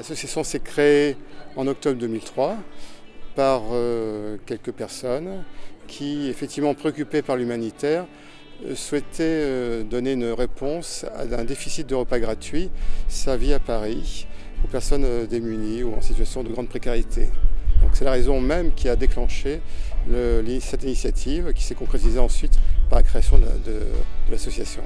L'association s'est créée en octobre 2003 par quelques personnes qui, effectivement préoccupées par l'humanitaire, souhaitaient donner une réponse à un déficit de repas gratuits servis à Paris aux personnes démunies ou en situation de grande précarité. Donc c'est la raison même qui a déclenché cette initiative qui s'est concrétisée ensuite par la création de l'association.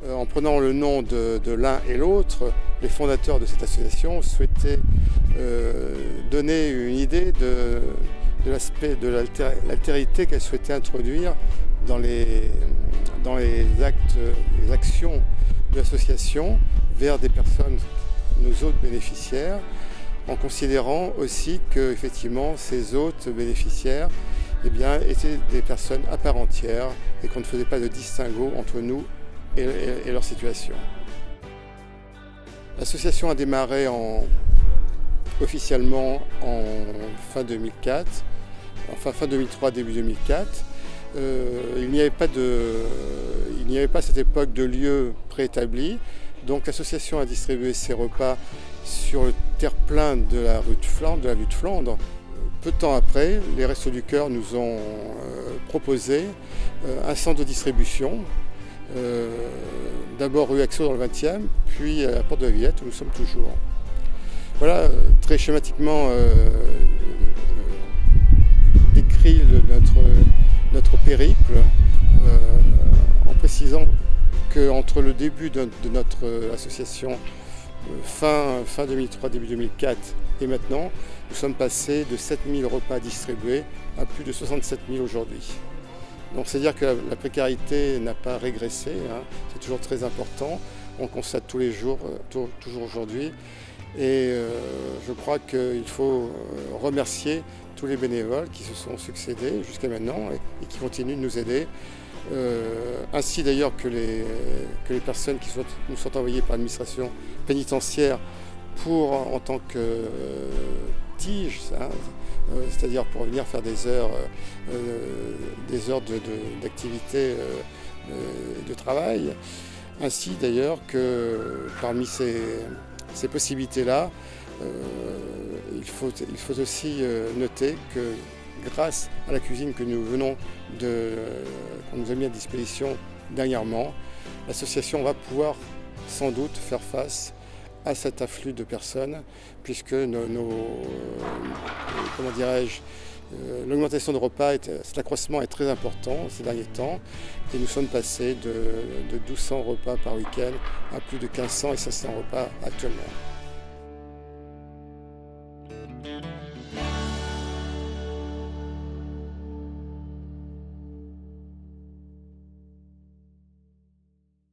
En prenant le nom de l'un et l'autre, les fondateurs de cette association souhaitaient donner une idée de l'aspect de l'altérité qu'elles souhaitaient introduire dans les actions de l'association vers des personnes, nos autres bénéficiaires, en considérant aussi que effectivement ces autres bénéficiaires étaient des personnes à part entière et qu'on ne faisait pas de distinguo entre nous et leur situation. L'association a démarré officiellement en fin 2004, enfin fin 2003, début 2004. Il n'y avait pas à cette époque de lieu préétabli, donc l'association a distribué ses repas sur le terre-plein de la rue de Flandre. Peu de temps après, les Restos du Cœur nous ont proposé un centre de distribution. D'abord rue Axo dans le 20e, puis à la Porte de la Villette où nous sommes toujours. Voilà, très schématiquement décrit notre périple en précisant qu'entre le début de notre association fin 2003, début 2004 et maintenant, nous sommes passés de 7000 repas distribués à plus de 67 000 aujourd'hui. Donc c'est-à-dire que la précarité n'a pas régressé, hein, c'est toujours très important, on constate tous les jours, toujours aujourd'hui. Et je crois qu'il faut remercier tous les bénévoles qui se sont succédés jusqu'à maintenant et qui continuent de nous aider. Ainsi d'ailleurs que les personnes qui nous sont envoyées par l'administration pénitentiaire en tant que tige, hein, c'est-à-dire pour venir faire des heures d'activité de travail. Ainsi d'ailleurs que parmi ces possibilités-là, il faut aussi noter que grâce à la cuisine que nous qu'on nous a mis à disposition dernièrement, l'association va pouvoir sans doute faire face à cet afflux de personnes, puisque l'augmentation de repas, cet accroissement est très important ces derniers temps, et nous sommes passés de 1200 repas par week-end à plus de 1500 et 500 repas actuellement.